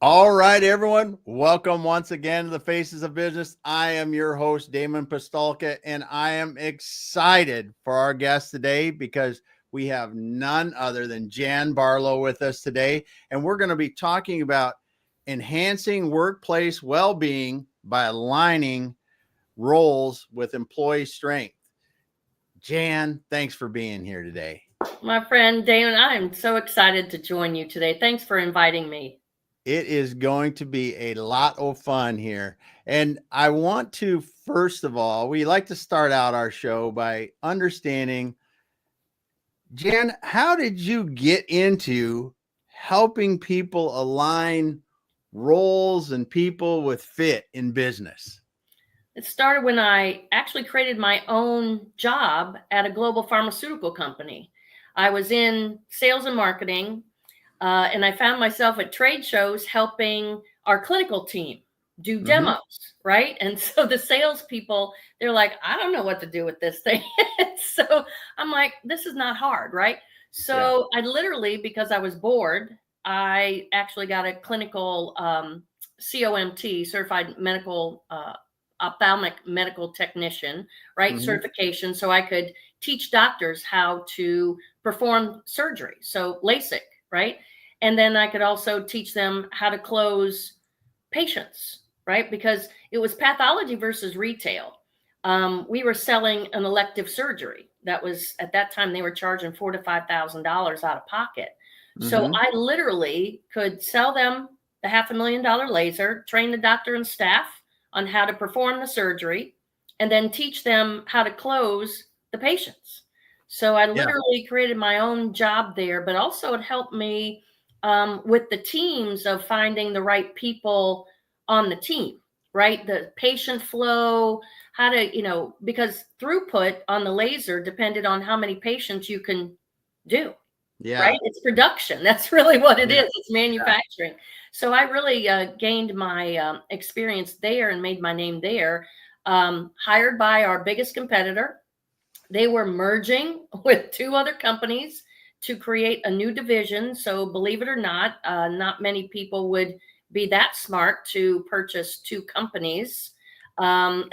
All right, everyone. Welcome once again to the Faces of Business. I am your host, Damon Pistolka, and I am excited for our guest today because we have none other than Jan Barlow with us today. And we're going to be talking about enhancing workplace well-being by aligning roles with employee strength. Jan, thanks for being here today. My friend Damon, I'm so excited to join you today. Thanks for inviting me. It is going to be a lot of fun here. And I want to, first of all, we like to start out our show by understanding, Jan, how did you get into helping people align roles and people with fit in business? It started when I actually created my own job at a global pharmaceutical company. I was in sales and marketing. And I found myself at trade shows helping our clinical team do demos, right? And so the salespeople, they're like, I don't know what to do with this thing. So I'm like, this is not hard, right? So I literally, because I was bored, I actually got a clinical COMT, certified medical ophthalmic medical technician, right? Certification, so I could teach doctors how to perform surgery. So LASIK, right? And then I could also teach them how to close patients, right? Because it was pathology versus retail. We were selling an elective surgery. That was, at that time, they were charging $4,000 to $5,000 out of pocket. So I literally could sell them the $500,000 laser, train the doctor and staff on how to perform the surgery, and then teach them how to close the patients. So I literally created my own job there, but also it helped me with the teams of finding the right people on the team, right? The patient flow, how to, because throughput on the laser depended on how many patients you can do, right? It's production. That's really what it is. It's manufacturing. So I really gained my experience there and made my name there, hired by our biggest competitor. They were merging with two other companies to create a new division. So believe it or not, not many people would be that smart to purchase two companies and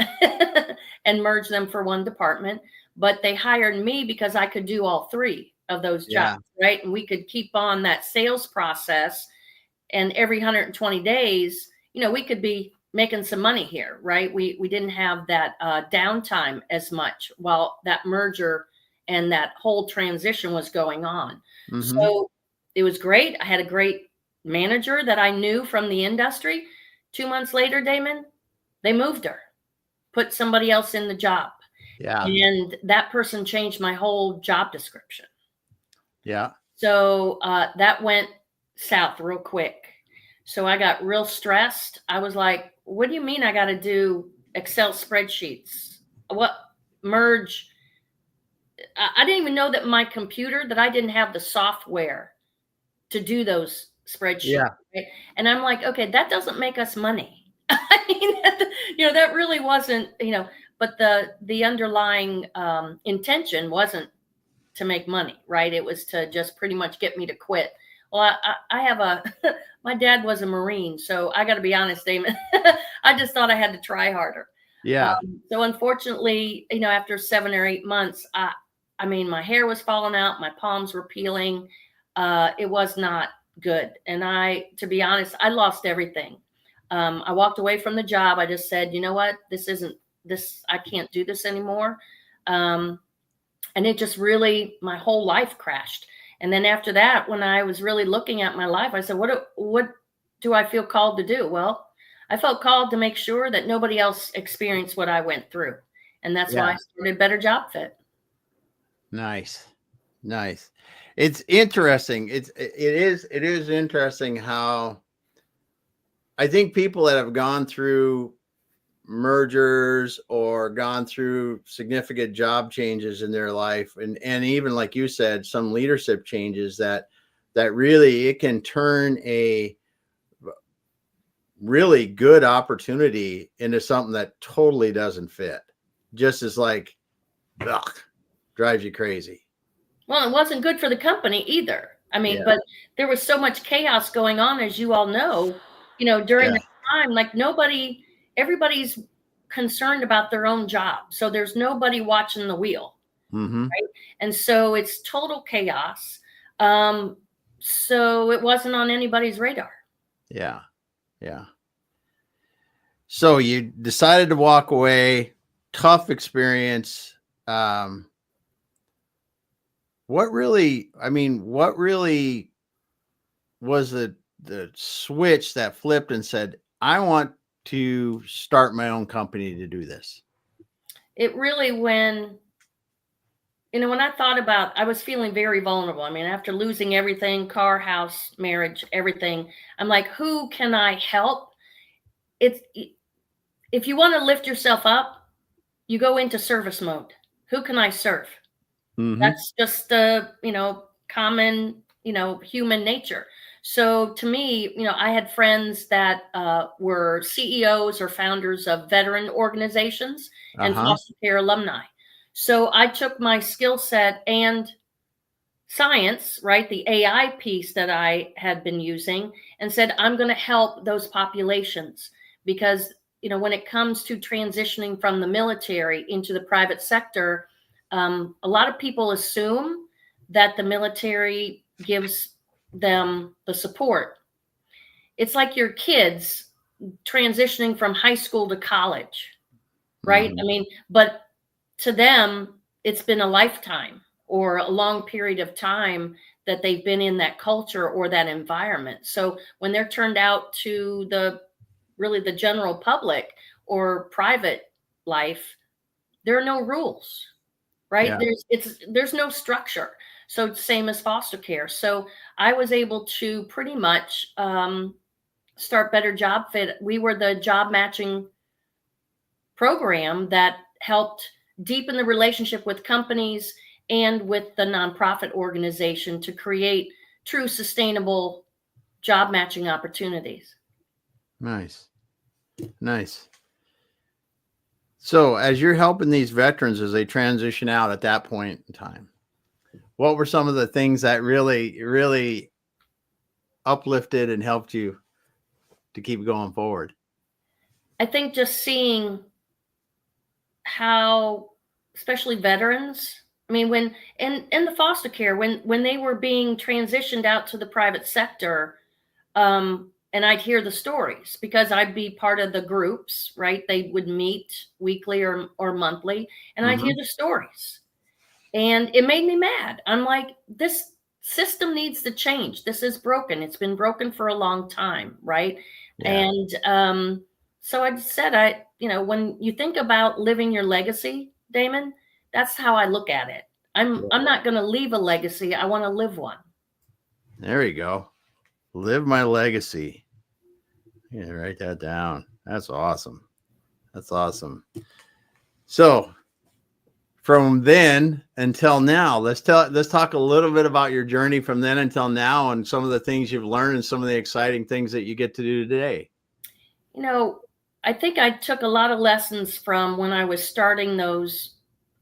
merge them for one department. But they hired me because I could do all three of those jobs, right? And we could keep on that sales process. And every 120 days, we could be making some money here, right? We didn't have that downtime as much while that merger and that whole transition was going on. So it was great. I had a great manager that I knew from the industry. 2 months later, Damon, they moved her, put somebody else in the job. And that person changed my whole job description. So that went south real quick. So I got real stressed. I was like, what do you mean I got to do Excel spreadsheets? What merge? I didn't even know that my computer, that I didn't have the software to do those spreadsheets. Right? And I'm like, okay, that doesn't make us money. I mean, that really wasn't, but the underlying intention wasn't to make money, right? It was to just pretty much get me to quit. Well, I have my dad was a Marine, so I got to be honest, Damon, I just thought I had to try harder. So unfortunately, after 7 or 8 months, I mean, my hair was falling out, my palms were peeling. It was not good. And to be honest, I lost everything. I walked away from the job. I just said, you know what, I can't do this anymore. And it just really, my whole life crashed. And then after that, when I was really looking at my life, I said, what do I feel called to do? Well, I felt called to make sure that nobody else experienced what I went through. And that's why I started Better Job Fit. Nice. It's interesting. It is interesting how I think people that have gone through mergers or gone through significant job changes in their life, and even like you said, some leadership changes, that really it can turn a really good opportunity into something that totally doesn't fit. Just as like, drives you crazy. Well, it wasn't good for the company either. I mean, Yeah. but there was so much chaos going on, as you all know, during Yeah. that time, like everybody's concerned about their own job. So there's nobody watching the wheel. Mm-hmm. And so it's total chaos. Um, so it wasn't on anybody's radar. Yeah. Yeah. So you decided to walk away. Tough experience. Um, what really was the switch that flipped and said, I want to start my own company to do this? It really, when I thought about, I was feeling very vulnerable. I mean, after losing everything, car, house, marriage, everything, I'm like, who can I help? It's If you want to lift yourself up, you go into service mode. Who can I serve? Mm-hmm. That's just common, human nature. So to me, I had friends that were CEOs or founders of veteran organizations and Uh-huh. foster care alumni. So I took my skill set and science, right, the AI piece that I had been using, and said, I'm going to help those populations because, when it comes to transitioning from the military into the private sector, a lot of people assume that the military gives them the support. It's like your kids transitioning from high school to college, right? Mm-hmm. I mean, but to them, it's been a lifetime or a long period of time that they've been in that culture or that environment. So when they're turned out to the general public or private life, there are no rules, right? Yeah. There's no structure. So same as foster care. So I was able to pretty much start Better Job Fit. We were the job matching program that helped deepen the relationship with companies and with the nonprofit organization to create true sustainable job matching opportunities. Nice. Nice. So as you're helping these veterans as they transition out at that point in time, what were some of the things that really uplifted and helped you to keep going forward? I think just seeing how, especially veterans, I mean, when in the foster care, when they were being transitioned out to the private sector, and I'd hear the stories because I'd be part of the groups, right? They would meet weekly or monthly, and I'd hear Mm-hmm. the stories. And it made me mad. I'm like, this system needs to change. This is broken. It's been broken for a long time, right? Yeah. And so I said, when you think about living your legacy, Damon, that's how I look at it. I'm not going to leave a legacy. I want to live one. There you go. Live my legacy. Yeah, write that down. That's awesome. That's awesome. So from then until now, let's talk a little bit about your journey from then until now and some of the things you've learned and some of the exciting things that you get to do today. You know, I think I took a lot of lessons from when I was starting those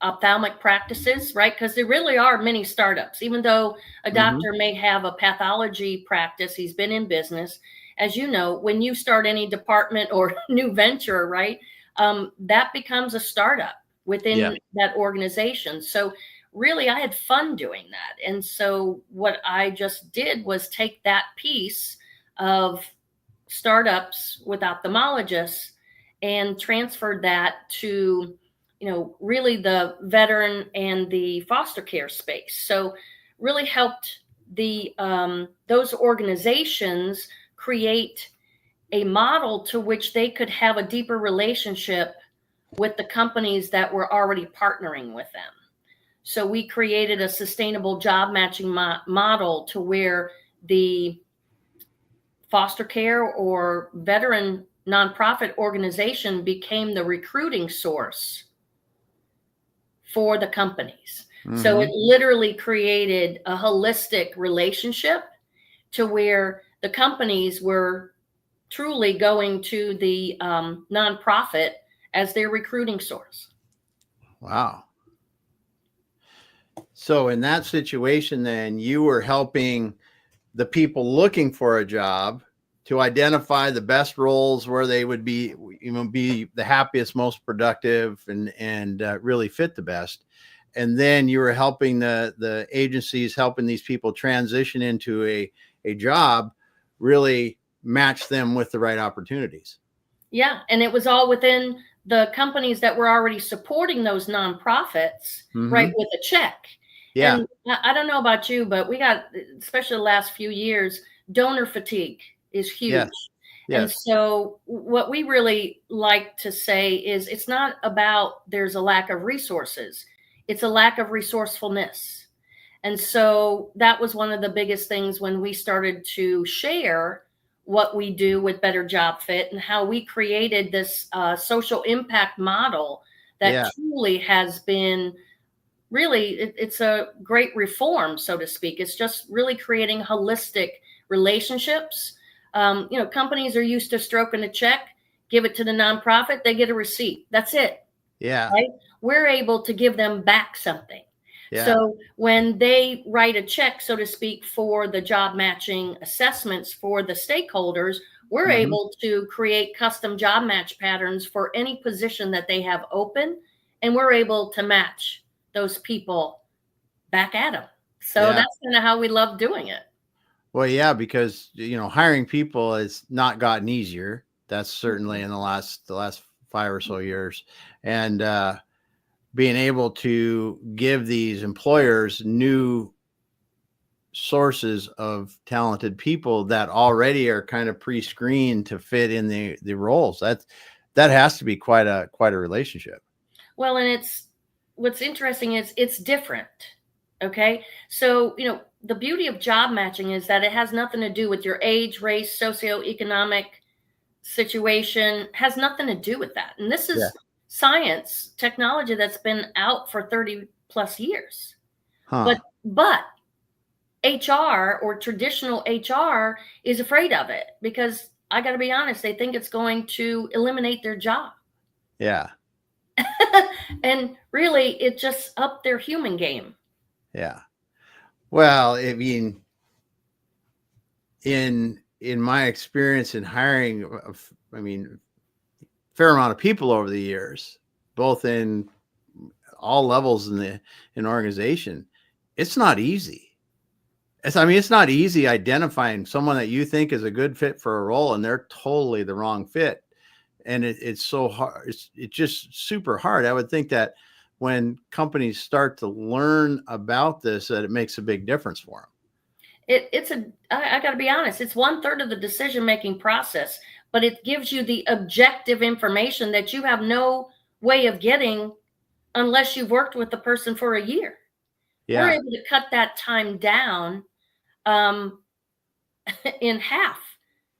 ophthalmic practices, right? Because there really are many startups. Even though a Mm-hmm. doctor may have a pathology practice, he's been in business. As you know, when you start any department or new venture, right, that becomes a startup Yeah. within that organization. So really, I had fun doing that. And so what I just did was take that piece of startups with ophthalmologists and transferred that to really the veteran and the foster care space. So really helped the those organizations create a model to which they could have a deeper relationship with the companies that were already partnering with them. So we created a sustainable job matching model to where the foster care or veteran nonprofit organization became the recruiting source for the companies. So it Mm-hmm. literally created a holistic relationship to where the companies were truly going to the nonprofit as their recruiting source. Wow. So in that situation, then you were helping the people looking for a job to identify the best roles where they would be, be the happiest, most productive, and really fit the best. And then you were helping the agencies, helping these people transition into a job, really match them with the right opportunities. Yeah, and it was all within the companies that were already supporting those nonprofits, right, with a check. Yeah. And I don't know about you, but we got, especially the last few years, donor fatigue is huge. Yes. And Yes. so what we really like to say is it's not about there's a lack of resources, it's a lack of resourcefulness. And so that was one of the biggest things when we started to share what we do with Better Job Fit and how we created this social impact model that Yeah. truly has been really, it's a great reform, so to speak. It's just really creating holistic relationships. Companies are used to stroking a check, give it to the nonprofit, they get a receipt. That's it. Yeah. Right? We're able to give them back something. Yeah. So when they write a check, so to speak, for the job matching assessments for the stakeholders, we're able to create custom job match patterns for any position that they have open, and we're able to match those people back at them. So that's kind of how we love doing it. Well, yeah, because hiring people has not gotten easier. That's certainly in the last 5 or so years, and being able to give these employers new sources of talented people that already are kind of pre-screened to fit in the roles. That has to be quite a relationship. Well, and what's interesting is it's different. Okay. So, the beauty of job matching is that it has nothing to do with your age, race, socioeconomic situation, has nothing to do with that. And this is science, technology that's been out for 30 plus years. Huh. But HR or traditional HR is afraid of it because I got to be honest, they think it's going to eliminate their job. Yeah. And really, it just upped their human game. Yeah. Well, I mean, in my experience in hiring, fair amount of people over the years, both in all levels in organization, it's not easy. It's not easy identifying someone that you think is a good fit for a role and they're totally the wrong fit. And it's so hard. It's just super hard. I would think that when companies start to learn about this, that it makes a big difference for them. I got to be honest, it's 1/3 of the decision-making process, but it gives you the objective information that you have no way of getting unless you've worked with the person for a year. Yeah. We're able to cut that time down in half.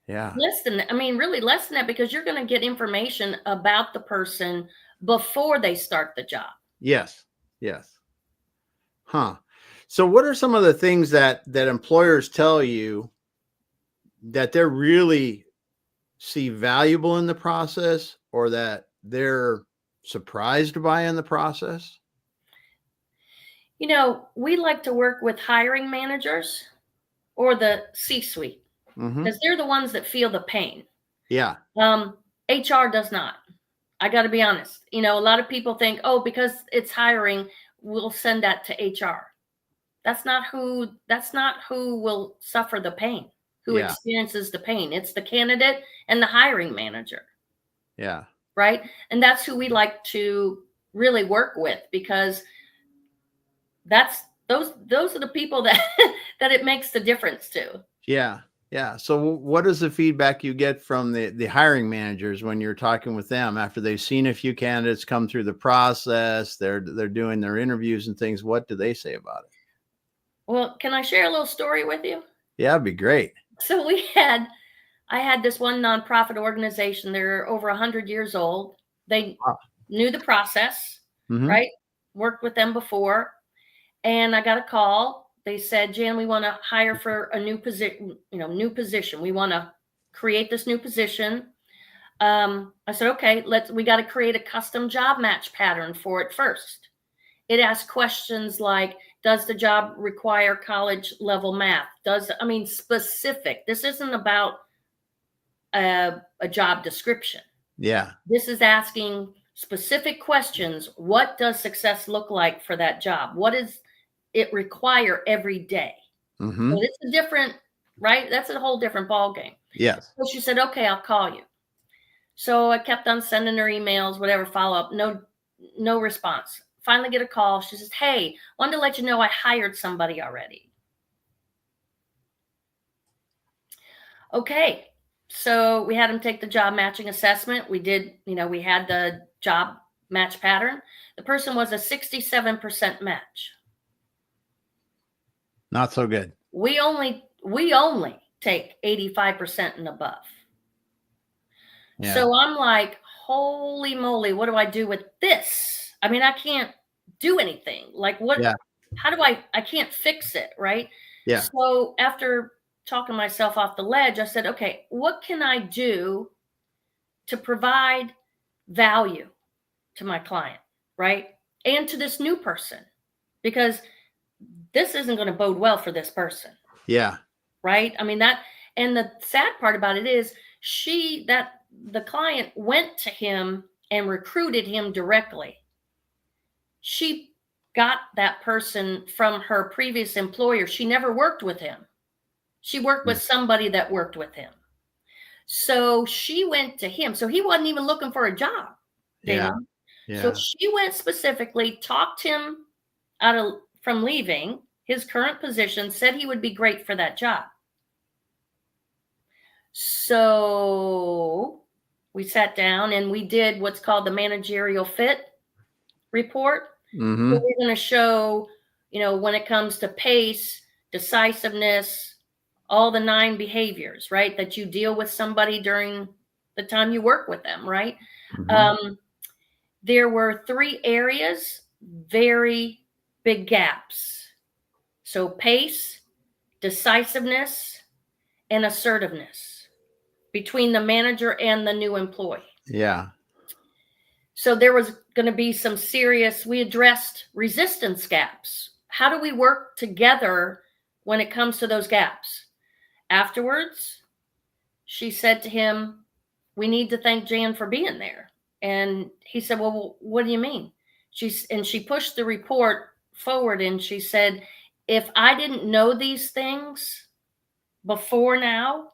Yeah. Really less than that, because you're going to get information about the person before they start the job. Yes. Yes. Huh. So what are some of the things that employers tell you that they're really see valuable in the process, or that they're surprised by in the process? We like to work with hiring managers or the C-suite because they're the ones that feel the pain. Yeah. HR does not. I got to be honest. A lot of people think, oh, because it's hiring, we'll send that to HR. That's not who will suffer the pain, who experiences the pain. It's the candidate and the hiring manager. Yeah. Right. And that's who we like to really work with, because those are the people that it makes the difference to. Yeah. Yeah. So what is the feedback you get from the hiring managers when you're talking with them after they've seen a few candidates come through the process, they're doing their interviews and things? What do they say about it? Well, can I share a little story with you? Yeah, it'd be great. So I had this one nonprofit organization. They're over 100 years old. They knew the process, right? Worked with them before. And I got a call. They said, Jan, we want to hire for a new position, new position. We want to create this new position. I said, okay, we got to create a custom job match pattern for it first. It asks questions like, Does the job require college level math? Specific. This isn't about a job description. Yeah. This is asking specific questions. What does success look like for that job? What does it require every day? Mm-hmm. So it's a different, right? That's a whole different ballgame. Yes. So she said, okay, I'll call you. So I kept on sending her emails, whatever, follow up, no response. Finally get a call. She says, hey, wanted to let you know I hired somebody already. Okay. So we had him take the job matching assessment. We did, we had the job match pattern. The person was a 67% match. Not so good. We only take 85% and above. Yeah. So I'm like, holy moly, what do I do with this? I mean, I can't do anything. Like what, Yeah. how do I can't fix it, right? Yeah. So after talking myself off the ledge, I said, okay, what can I do to provide value to my client, right? And to this new person, because this isn't going to bode well for this person. Yeah. Right. I mean, and the sad part about it is the client went to him and recruited him directly. She got that person from her previous employer. She never worked with him. She worked with somebody that worked with him. So she went to him. So he wasn't even looking for a job. Yeah. Yeah. So she went specifically, talked him from leaving his current position, said he would be great for that job. So we sat down and we did what's called the managerial fit report. Mm-hmm. So we're going to show, when it comes to pace, decisiveness, all the 9 behaviors, right, that you deal with somebody during the time you work with them, right? Mm-hmm. There were 3 areas, very big gaps. So pace, decisiveness, and assertiveness between the manager and the new employee. Yeah. So there was going to be some we addressed resistance gaps. How do we work together when it comes to those gaps? Afterwards, she said to him, we need to thank Jan for being there. And he said, well, what do you mean? She pushed the report forward and she said, if I didn't know these things before now,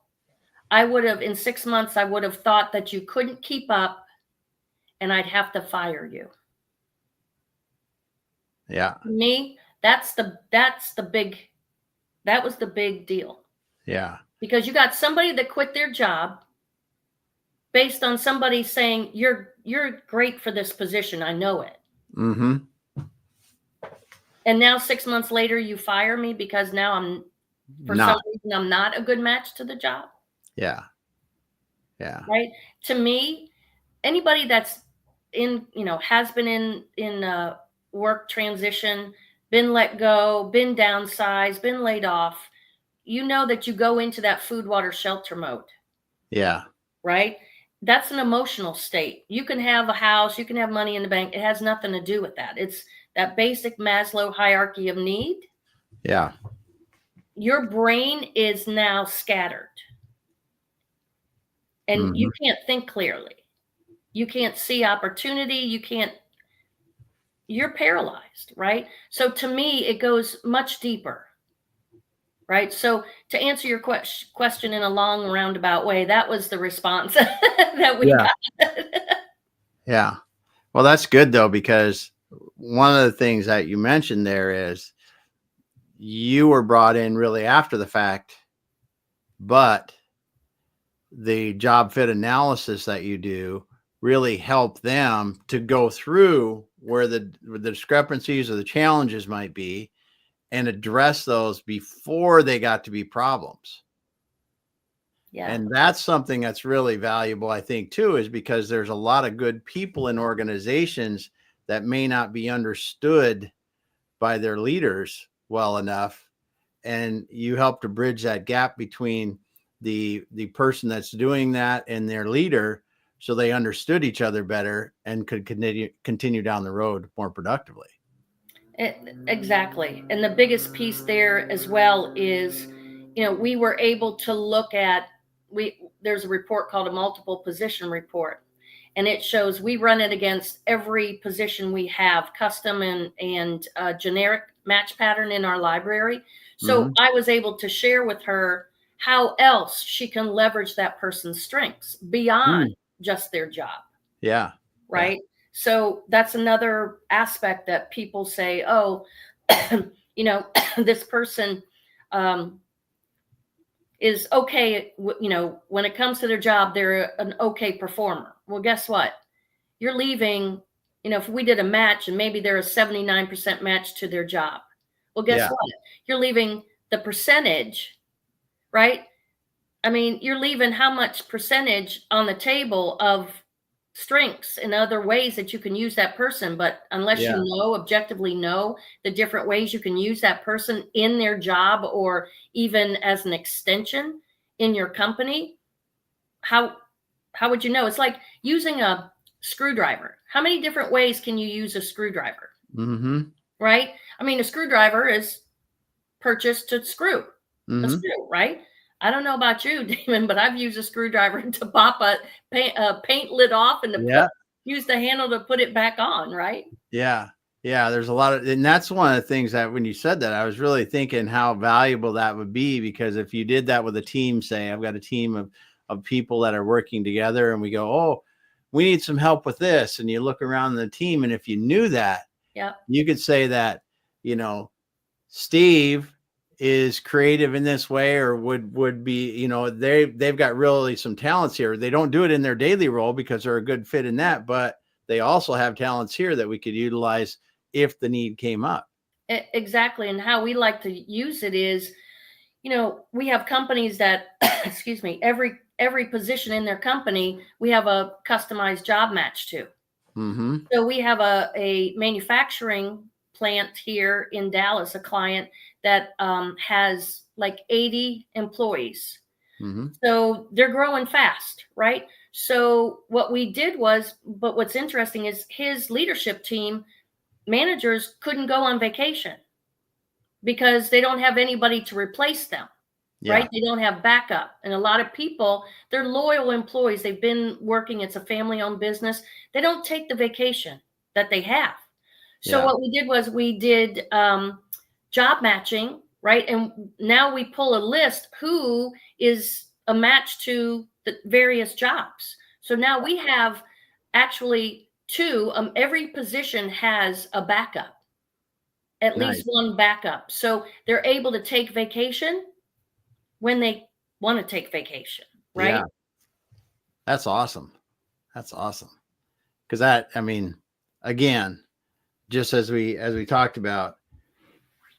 in 6 months, I would have thought that you couldn't keep up and I'd have to fire you. Yeah. To me, that was the big deal. Yeah. Because you got somebody that quit their job based on somebody saying, you're great for this position. I know it. Mm-hmm. And now 6 months later, you fire me because now some reason I'm not a good match to the job. Yeah. Yeah. Right. To me, anybody that's has been in work transition, been let go, been downsized, been laid off, that you go into that food, water, shelter mode. Yeah. Right. That's an emotional state. You can have a house, you can have money in the bank. It has nothing to do with that. It's that basic Maslow hierarchy of need. Yeah. Your brain is now scattered. And you can't think clearly. You can't see opportunity. You're paralyzed, right? So to me, it goes much deeper, right? So to answer your question in a long roundabout way, that was the response that we got. Yeah. Well, that's good though, because one of the things that you mentioned there is you were brought in really after the fact, but the job fit analysis that you do really help them to go through where the discrepancies or the challenges might be and address those before they got to be problems. Yeah. And that's something that's really valuable, I think, too, is because there's a lot of good people in organizations that may not be understood by their leaders well enough. And you help to bridge that gap between the person that's doing that and their leader, so they understood each other better and could continue down the road more productively. Exactly. And the biggest piece there as well is, we were able to look at, there's a report called a multiple position report, and it shows we run it against every position we have, custom and generic match pattern in our library. So Mhm. I was able to share with her how else she can leverage that person's strengths beyond Mm. just their job. Yeah. Yeah. Right. So that's another aspect that people say, oh, this person is okay. When it comes to their job, they're an okay performer. Well, guess what? You're leaving, if we did a match and maybe they're a 79% match to their job. Well, guess Yeah. what? You're leaving the percentage, right? I mean, you're leaving how much percentage on the table of strengths and other ways that you can use that person. But unless Yeah. objectively know the different ways you can use that person in their job or even as an extension in your company, how would you know? It's like using a screwdriver. How many different ways can you use a screwdriver? Mhm. Right? I mean, a screwdriver is purchased to screw a Mhm. screw, right? I don't know about you, Damon, but I've used a screwdriver to pop a paint lid off and Yeah. use the handle to put it back on, right? Yeah. Yeah. There's a lot of, and that's one of the things that when you said that, I was really thinking how valuable that would be, because if you did that with a team, say I've got a team of people that are working together and we go, oh, we need some help with this. And you look around the team, and if you knew that, Yeah. you could say that, Steve is creative in this way, or would be, they've got really some talents here. They don't do it in their daily role because they're a good fit in that, but they also have talents here that we could utilize if the need came up. Exactly. And how we like to use it is, we have companies that, excuse me, every position in their company, we have a customized job match to. Mm-hmm. So we have a manufacturing plant here in Dallas, a client that has like 80 employees. Mm-hmm. So they're growing fast, right? So what we did was, but what's interesting is his leadership team managers couldn't go on vacation because they don't have anybody to replace them. Yeah. Right? They don't have backup. And a lot of people, they're loyal employees. They've been working. It's a family-owned business. They don't take the vacation that they have. So Yeah. what we did was we did job matching, right? And now we pull a list who is a match to the various jobs. So now we have actually two, every position has a backup, at least Nice. one backup. So they're able to take vacation when they want to take vacation, right? Yeah. That's awesome. That's awesome. Because that, I mean, again, just as we talked about,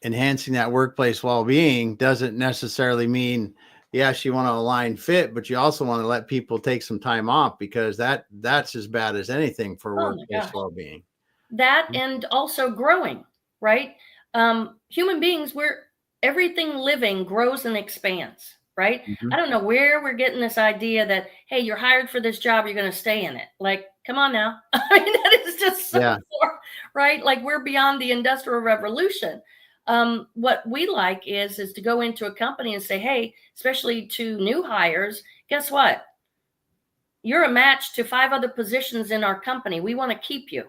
enhancing that workplace well-being doesn't necessarily mean, yes, you want to align fit, but you also want to let people take some time off, because that's as bad as anything for Oh my workplace gosh. well-being. That and also growing, right? Human beings, everything living grows and expands, right? Mm-hmm. I don't know where we're getting this idea that, hey, you're hired for this job, you're going to stay in it. Like, come on now. I mean, that is just so far, right? Like, we're beyond the Industrial Revolution. What we like is to go into a company and say, hey, especially to new hires, guess what? You're a match to 5 other positions in our company. We want to keep you.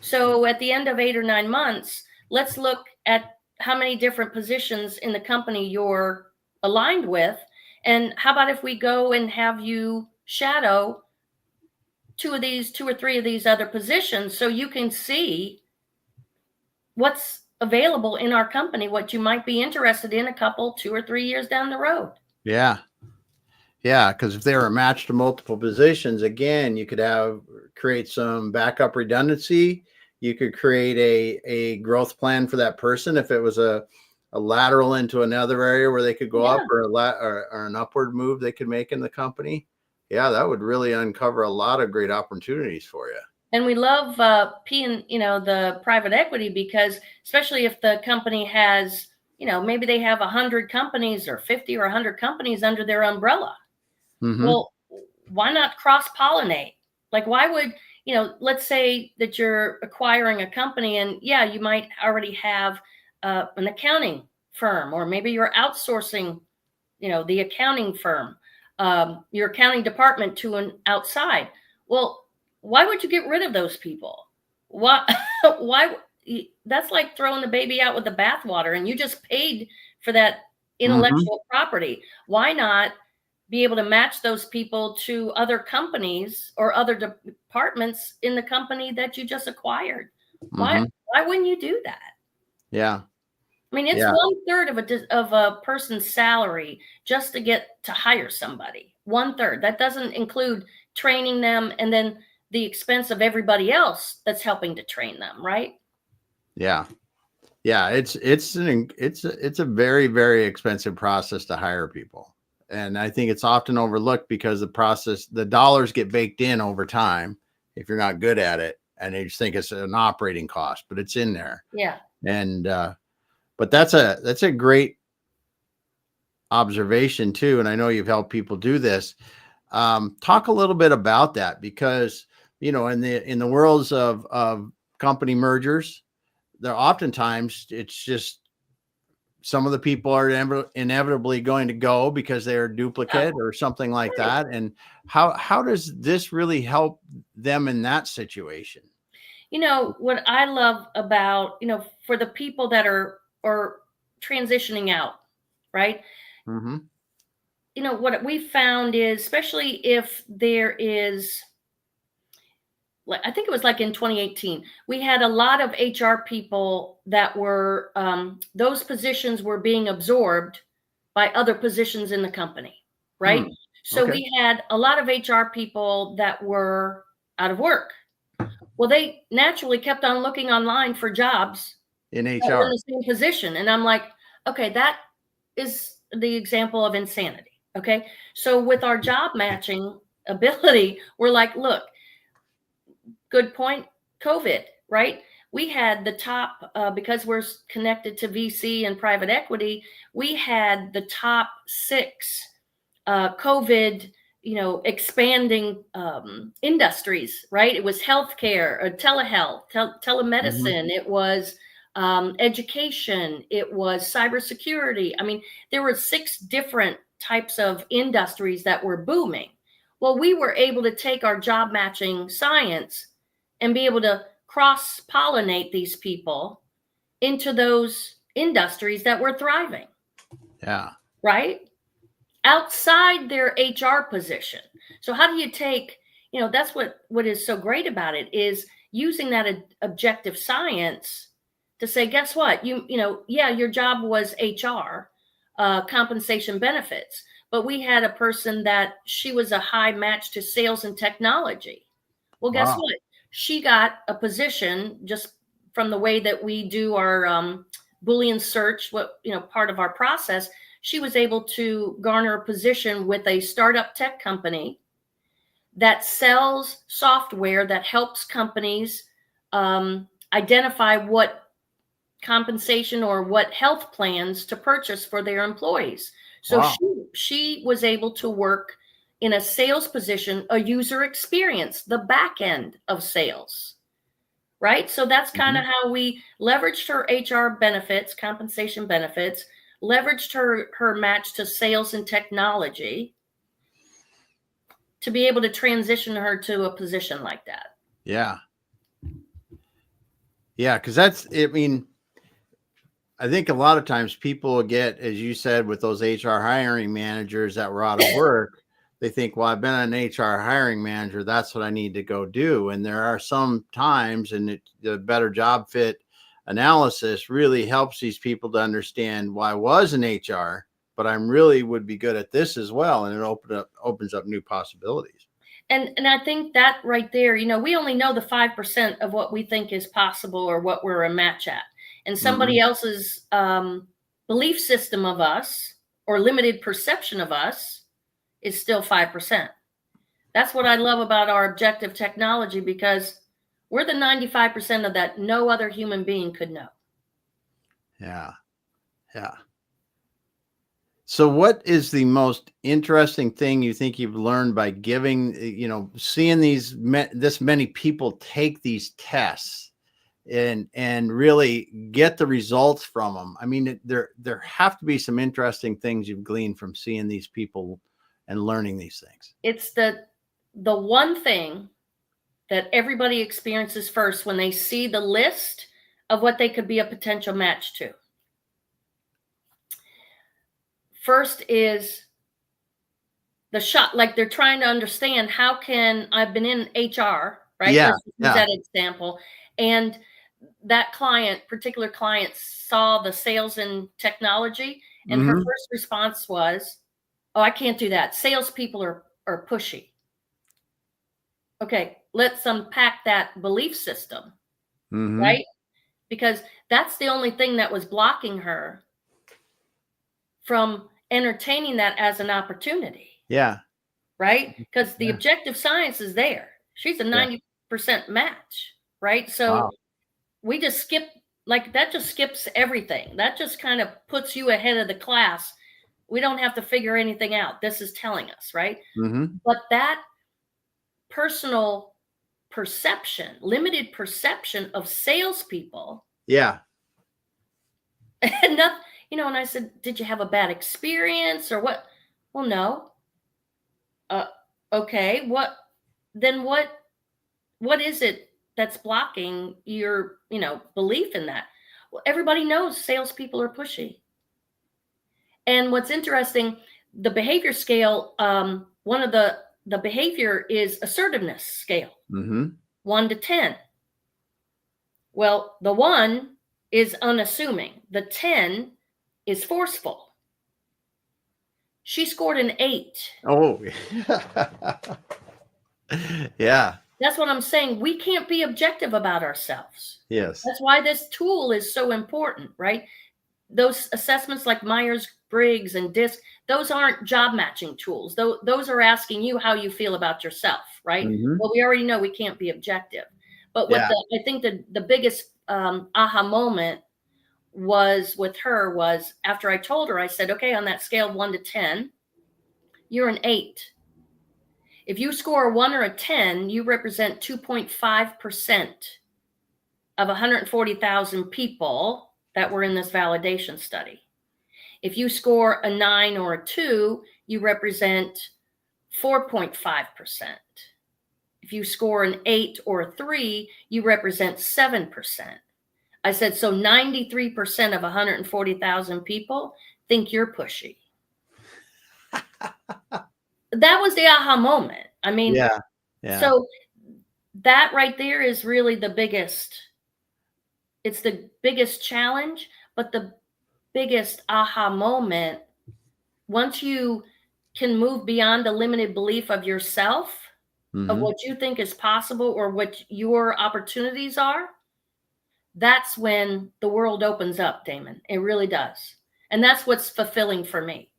So at the end of 8 or 9 months, let's look at how many different positions in the company you're aligned with. And how about if we go and have you shadow 2 or 3 of these other positions so you can see what's available in our company, what you might be interested in a couple, 2 or 3 years down the road. Yeah. Yeah. Because if they were matched to multiple positions, again, you could create some backup redundancy. You could create a growth plan for that person. If it was a lateral into another area where they could go up, or or an upward move they could make in the company. Yeah, that would really uncover a lot of great opportunities for you. And we love the private equity, because especially if the company has, maybe they have 100 companies or 50 or 100 companies under their umbrella. Mm-hmm. Well, why not cross pollinate? Like, why would, let's say that you're acquiring a company, and yeah, you might already have an accounting firm, or maybe you're outsourcing, the accounting firm, your accounting department to an outside. Well, why would you get rid of those people? Why? Why? That's like throwing the baby out with the bathwater, and you just paid for that intellectual property. Why not be able to match those people to other companies or other departments in the company that you just acquired? Why wouldn't you do that? Yeah. I mean, it's 1/3 of a person's salary just to get to hire somebody. 1/3. That doesn't include training them and then the expense of everybody else that's helping to train them, right? Yeah. Yeah. It's a very, very expensive process to hire people. And I think it's often overlooked because the dollars get baked in over time if you're not good at it. And you just think it's an operating cost, but it's in there. Yeah. And, but that's a great observation too. And I know you've helped people do this. Talk a little bit about that, because, in the worlds of company mergers, there oftentimes it's just some of the people are inevitably going to go because they're duplicate or something like that. And how does this really help them in that situation? What I love about, for the people that are transitioning out, right? What we found is, especially if there is, I think it was like in 2018, we had a lot of HR people that were, those positions were being absorbed by other positions in the company, right? So we had a lot of HR people that were out of work. Well, they naturally kept on looking online for jobs in HR in the same position. And I'm like, okay, that is the example of insanity. Okay. So with our job matching ability, we're like, look, good point. COVID, right? We had the top, because we're connected to VC and private equity, we had the top 6 COVID, expanding industries, right? It was healthcare, telehealth, telemedicine. It was education. It was cybersecurity. I mean, there were 6 different types of industries that were booming. Well, we were able to take our job matching science and be able to cross-pollinate these people into those industries that were thriving. Yeah. Right? Outside their HR position. So how do you take, that's what is so great about it, is using that objective science to say, guess what? Your job was HR, compensation, benefits, but we had a person that she was a high match to sales and technology. Well, guess what? She got a position just from the way that we do our Boolean search, part of our process. She was able to garner a position with a startup tech company that sells software that helps companies identify what compensation or what health plans to purchase for their employees. So she was able to work in a sales position, a user experience, the back end of sales, right? So that's kind of how we leveraged her HR benefits, compensation benefits, leveraged her match to sales and technology to be able to transition her to a position like that. Yeah. Yeah. Cause I think a lot of times people get, as you said, with those HR hiring managers that were out of work, they think, well, I've been an HR hiring manager. That's what I need to go do. And there are some times, and the better job fit analysis really helps these people to understand, well, I was in HR, but I really would be good at this as well. And it opens up new possibilities. And I think that right there, we only know the 5% of what we think is possible or what we're a match at. And somebody else's belief system of us or limited perception of us is still 5%. That's what I love about our objective technology, because we're the 95% of that no other human being could know. Yeah. Yeah. So what is the most interesting thing you think you've learned by giving, seeing this many people take these tests and really get the results from them? I mean, there have to be some interesting things you've gleaned from seeing these people and learning these things. It's the one thing that everybody experiences first when they see the list of what they could be a potential match to. First is the shock, like they're trying to understand, how can I've been in HR, right? Yeah, Let's use that example. And that particular client saw the sales and technology, and her first response was, "Oh, I can't do that. Salespeople are pushy." Okay, let's unpack that belief system, right? Because that's the only thing that was blocking her from entertaining that as an opportunity. Yeah. Right? Because the objective science is there. She's a 90% match, right? So we just skip, like that just skips everything. That just kind of puts you ahead of the class. We don't have to figure anything out. This is telling us, right? But that personal perception, limited perception of salespeople. Yeah. And not, and I said, "Did you have a bad experience or what?" "Well, no." Okay, what is it that's blocking your, belief in that? Well, everybody knows salespeople are pushy. And what's interesting, the behavior scale, one of the behavior is assertiveness scale, 1 to 10. Well, the 1 is unassuming. The 10 is forceful. She scored an 8. Oh, yeah. That's what I'm saying. We can't be objective about ourselves. Yes. That's why this tool is so important, right? Those assessments like Myers-Briggs and DISC, those aren't job matching tools. Those are asking you how you feel about yourself, right? Well, we already know we can't be objective. But what I think the biggest aha moment was with her was after I told her, I said, "Okay, on that scale of 1 to 10, you're an 8. If you score a 1 or a 10, you represent 2.5% of 140,000 people that were in this validation study. If you score a 9 or a 2, you represent 4.5%. If you score an 8 or a 3, you represent 7%. I said, so 93% of 140,000 people think you're pushy. That was the aha moment. I mean, so that right there is really the biggest, it's the biggest challenge, but the biggest aha moment, once you can move beyond the limited belief of yourself, of what you think is possible or what your opportunities are, that's when the world opens up, Damon. It really does. And that's what's fulfilling for me.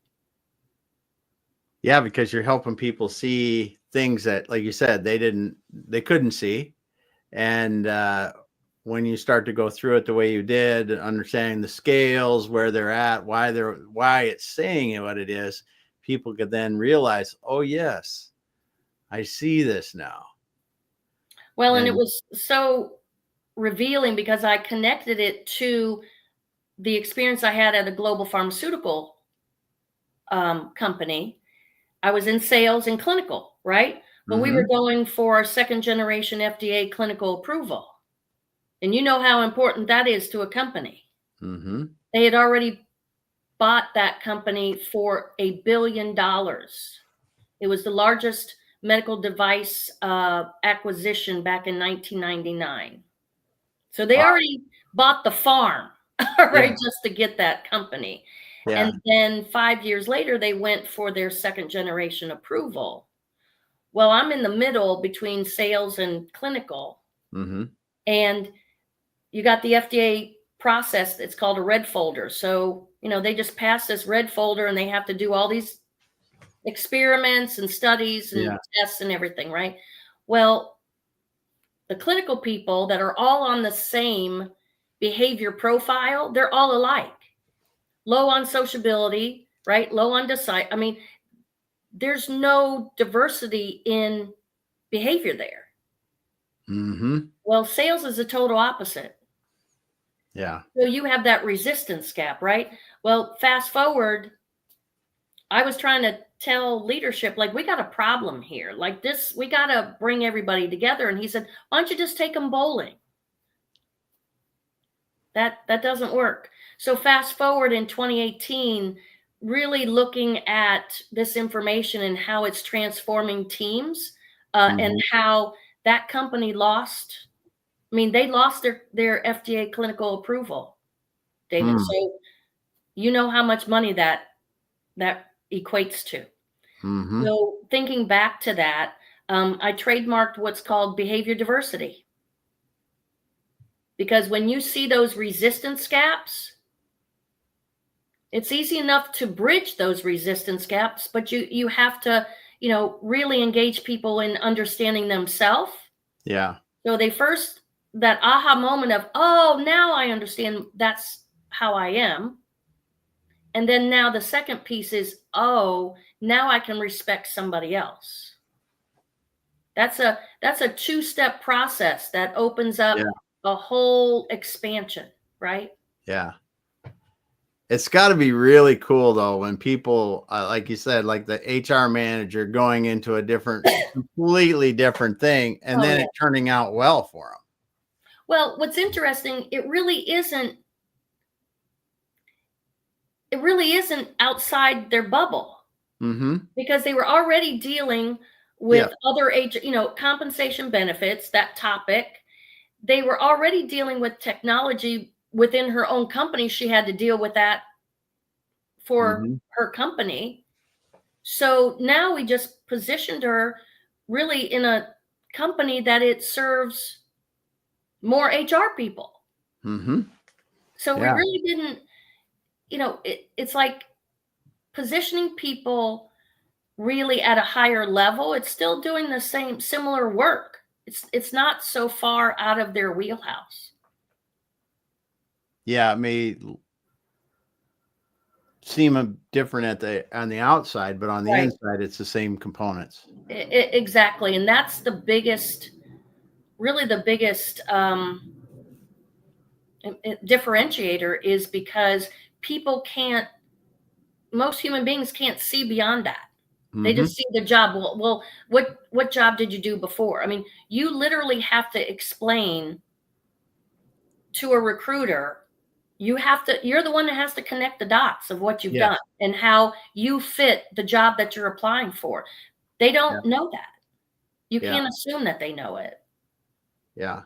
Yeah, because you're helping people see things that, like you said, they couldn't see. And when you start to go through it the way you did, understanding the scales, where they're at, why it's saying what it is, people could then realize, oh yes, I see this now. Well, and it was so revealing because I connected it to the experience I had at a global pharmaceutical company. I was in sales and clinical, right? Well, we were going for our 2nd generation FDA clinical approval. And you know how important that is to a company. They had already bought that company for $1 billion. It was the largest medical device acquisition back in 1999. So they already bought the farm, right, just to get that company. And then 5 years later, they went for their 2nd generation approval. Well, I'm in the middle between sales and clinical. And you got the FDA process. It's called a red folder. So, they just pass this red folder and they have to do all these experiments and studies and tests and everything, right? Well, the clinical people that are all on the same behavior profile, they're all alike. Low on sociability, right? Low on decide. I mean, there's no diversity in behavior there. Mm-hmm. Well, sales is the total opposite. Yeah. So you have that resistance gap, right? Well, fast forward, I was trying to tell leadership, like, we got a problem here. Like this, we got to bring everybody together. And he said, why don't you just take them bowling? That doesn't work. So fast forward in 2018, really looking at this information and how it's transforming teams, and how that company lost. I mean, they lost their FDA clinical approval, Damon. So you know how much money that equates to. Mm-hmm. So thinking back to that, I trademarked what's called behavior diversity. Because when you see those resistance gaps, it's easy enough to bridge those resistance gaps, but you have to, really engage people in understanding themselves. Yeah. So that aha moment of, oh, now I understand that's how I am. And then now the second piece is, oh, now I can respect somebody else. That's a two-step process that opens up a whole expansion, right? Yeah. It's got to be really cool though when people, like you said, like the HR manager going into a completely different thing, and then it turning out well for them. Well, what's interesting, it really isn't outside their bubble, because they were already dealing with other compensation benefits, that topic. They were already dealing with technology within her own company. She had to deal with that for her company. So now we just positioned her really in a company that it serves more HR people. So we really didn't, it's like positioning people really at a higher level. It's still doing the same similar work. It's not so far out of their wheelhouse. Yeah, it may seem different on the outside, but on the inside, it's the same components. Exactly, and that's the biggest differentiator, is because most human beings can't see beyond that. They just see the job. Well, what job did you do before? I mean, you literally have to explain to a recruiter. You're the one that has to connect the dots of what you've done and how you fit the job that you're applying for. They don't know that. You can't assume that they know it. Yeah.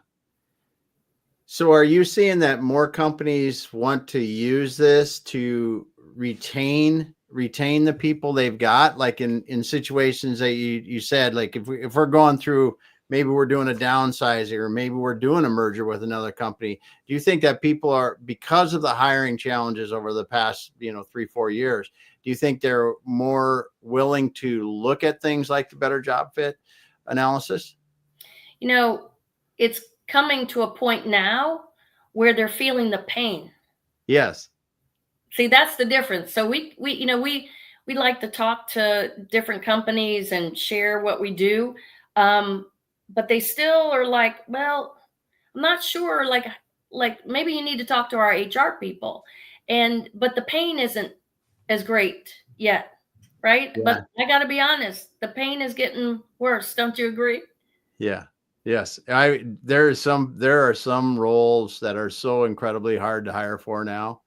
So are you seeing that more companies want to use this to retain the people they've got, like in situations that you said, like if we're going through, maybe we're doing a downsizing or maybe we're doing a merger with another company, do you think that people are, because of the hiring challenges over the past 3-4 years, do you think they're more willing to look at things like the better job fit analysis? It's coming to a point now where they're feeling the pain. Yes. See, that's the difference. So we like to talk to different companies and share what we do. But they still are like, well, I'm not sure, like maybe you need to talk to our HR people. But the pain isn't as great yet, right? Yeah. But I got to be honest, the pain is getting worse. Don't you agree? Yeah. Yes. There are some roles that are so incredibly hard to hire for now.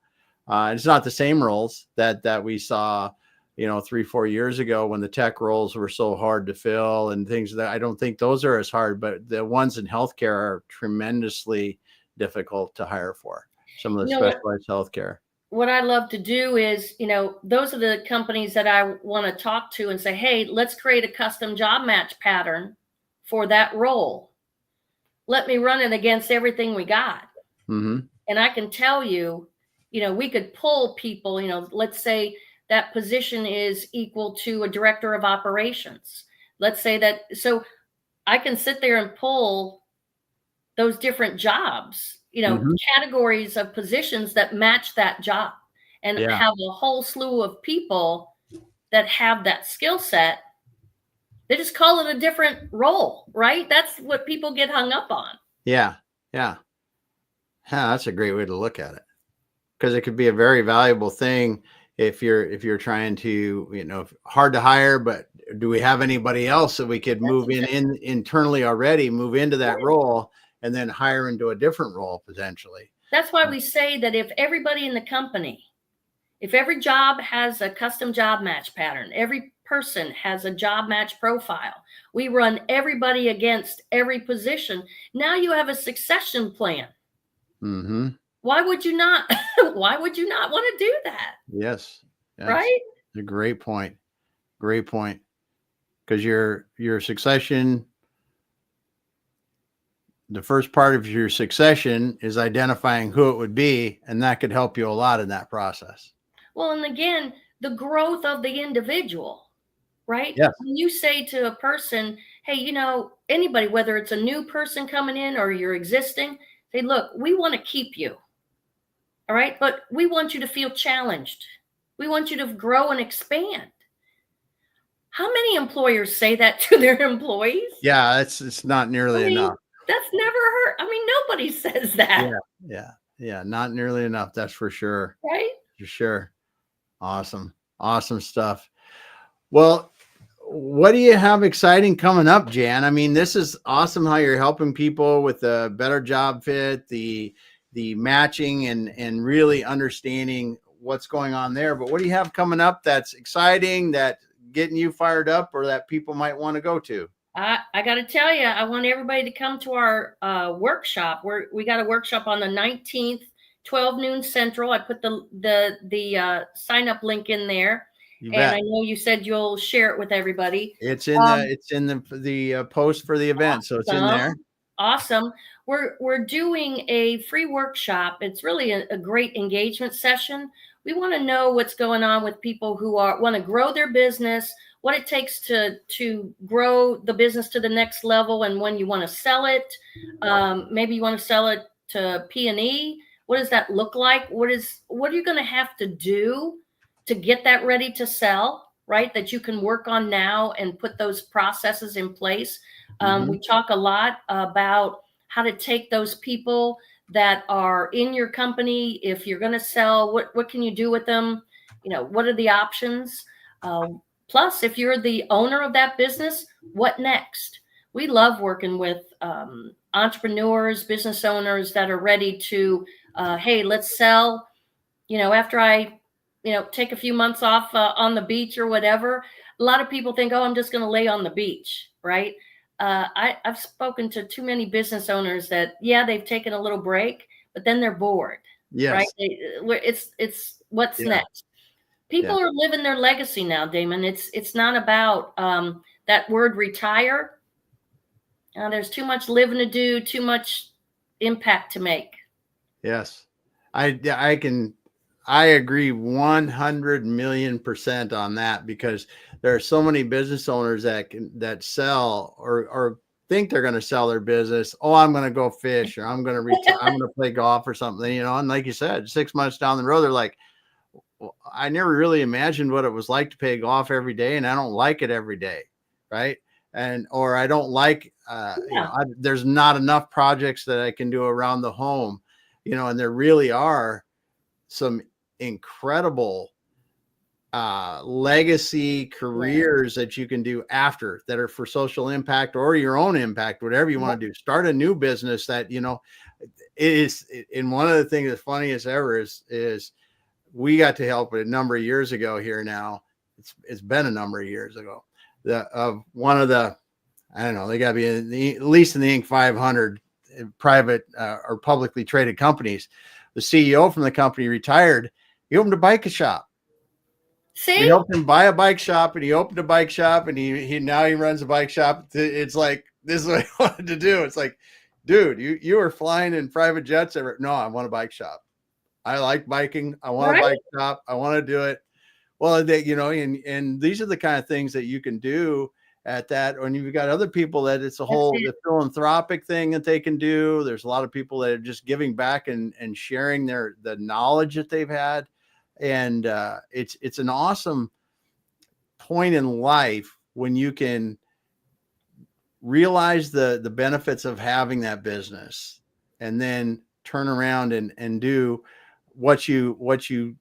It's not the same roles that we saw, 3-4 years ago when the tech roles were so hard to fill and things. That I don't think those are as hard, but the ones in healthcare are tremendously difficult to hire for. Some of the specialized healthcare. What I love to do is, those are the companies that I want to talk to and say, hey, let's create a custom job match pattern for that role. Let me run it against everything we got. And I can tell you, we could pull people, let's say that position is equal to a director of operations. Let's say that, so I can sit there and pull those different jobs, categories of positions that match that job. and Yeah. have a whole slew of people that have that skill set. They just call it a different role, right? That's what people get hung up on. Yeah. Yeah. Yeah, that's a great way to look at it, because it could be a very valuable thing if you're trying to, hard to hire, but do we have anybody else that we could move in internally already, move into that role, and then hire into a different role potentially. That's why we say that if everybody in the company, if every job has a custom job match pattern, every person has a job match profile, we run everybody against every position. Now you have a succession plan. Mm-hmm. Why would you not? Why would you not want to do that? Yes. Yes. Right? A great point. Great point. Because your succession, the first part of your succession is identifying who it would be, and that could help you a lot in that process. Well, and again, the growth of the individual, right? Yes. When you say to a person, hey, anybody, whether it's a new person coming in or you're existing, say, look, we want to keep you. All right. But we want you to feel challenged. We want you to grow and expand. How many employers say that to their employees? Yeah, it's not nearly enough. That's never hurt. I mean, nobody says that. Yeah. Not nearly enough. That's for sure. Right? For sure. Awesome stuff. Well, what do you have exciting coming up, Jan? I mean, this is awesome how you're helping people with a better job fit, the matching and really understanding what's going on there. But what do you have coming up that's exciting, that getting you fired up, or that people might want to go to? I got to tell you, I want everybody to come to our workshop. We got a workshop on the 19th, 12 noon Central. I put the sign up link in there, and I know you said you'll share it with everybody. It's in the post for the event, awesome. So it's in there. Awesome. We're doing a free workshop. It's really a great engagement session. We want to know what's going on with people who want to grow their business, what it takes to grow the business to the next level, and when you want to sell it. Maybe you want to sell it to P&E. What does that look like? What are you going to have to do to get that ready to sell, right? That you can work on now and put those processes in place. We talk a lot about how to take those people that are in your company. If you're going to sell, what can you do with them? What are the options? Plus, if you're the owner of that business, what next? We love working with entrepreneurs, business owners that are ready to, hey, let's sell, after I, take a few months off on the beach or whatever. A lot of people think, oh, I'm just going to lay on the beach, right? I've spoken to too many business owners that, they've taken a little break, but then they're bored. Yes. Right? It's what's next. People are living their legacy now, Damon. It's not about that word retire. There's too much living to do, too much impact to make. Yes, I agree 100 million% on that, because there are so many business owners that sell or think they're going to sell their business. Oh, I'm going to go fish, or I'm going to retire, I'm going to play golf or something, and like you said, 6 months down the road, they're like, well, I never really imagined what it was like to play golf every day, and I don't like it every day. Right. Or I don't like, there's not enough projects that I can do around the home, and there really are some incredible legacy careers that you can do after, that are for social impact or your own impact, whatever you want to do. Start a new business that, it is. And one of the things that's funny as ever is we got to help a number of years ago here now. It's been a number of years ago. One of the, I don't know, they got to be at least in the Inc. 500 private or publicly traded companies. The CEO from the company retired. He opened a bike shop. See? We helped him buy a bike shop, and he opened a bike shop, and he now he runs a bike shop. It's like, this is what he wanted to do. It's like, dude, you were flying in private jets. No, I want a bike shop. I like biking. I want a bike shop. I want to do it. Well, and these are the kind of things that you can do at that. When you've got other people that it's a whole the philanthropic thing that they can do. There's a lot of people that are just giving back and sharing the knowledge that they've had. And it's an awesome point in life when you can realize the benefits of having that business, and then turn around and do what you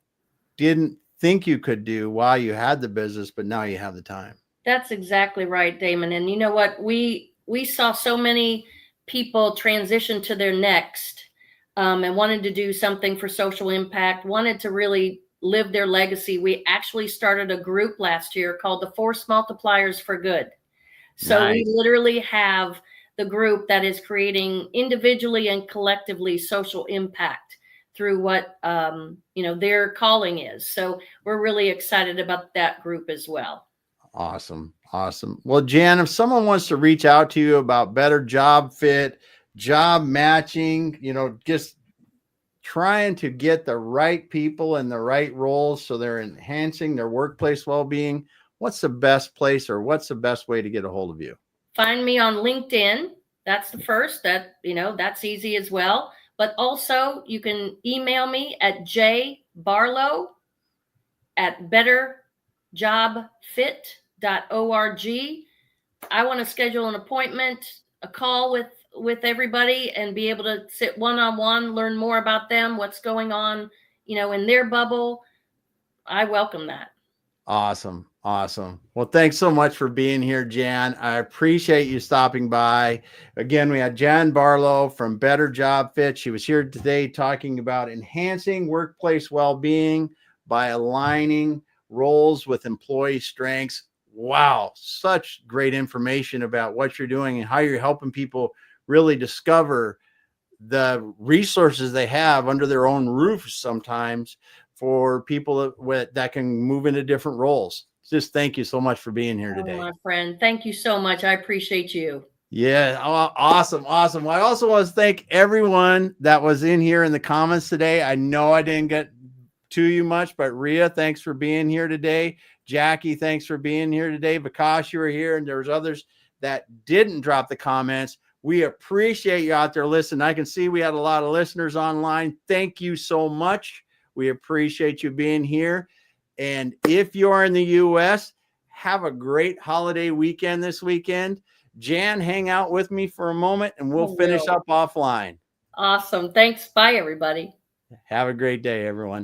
didn't think you could do while you had the business, but now you have the time. That's exactly right, Damon. And you know what? We saw so many people transition to their next, and wanted to do something for social impact, wanted to really live their legacy. We actually started a group last year called the Force Multipliers for Good. So we Nice. literally have the group that is creating individually and collectively social impact through what their calling is. So we're really excited about that group as well. Awesome. Awesome. Well, Jan, if someone wants to reach out to you about better job fit, job matching, just trying to get the right people in the right roles so they're enhancing their workplace well-being, what's the best place, or what's the best way to get a hold of you? Find me on LinkedIn. That's the first. That's easy as well. But also you can email me at jbarlow@betterjobfit.org. I want to schedule an appointment, a call with everybody, and be able to sit one-on-one, learn more about them, what's going on, in their bubble. I welcome that. Awesome. Awesome. Well, thanks so much for being here, Jan. I appreciate you stopping by. Again, we had Jan Barlow from Better Job Fit. She was here today talking about enhancing workplace well-being by aligning roles with employee strengths. Wow, such great information about what you're doing and how you're helping people really discover the resources they have under their own roofs sometimes for people that can move into different roles. Just thank you so much for being here today. My friend, thank you so much. I appreciate you. Yeah. Awesome. Awesome. Well, I also want to thank everyone that was in here in the comments today. I know I didn't get to you much, but Rhea, thanks for being here today. Jackie, thanks for being here today. Vikash, you were here, and there was others that didn't drop the comments. We appreciate you out there listening. I can see we had a lot of listeners online. Thank you so much. We appreciate you being here. And if you're in the U.S., have a great holiday weekend this weekend. Jan, hang out with me for a moment and we'll finish up offline. Awesome. Thanks. Bye, everybody. Have a great day, everyone.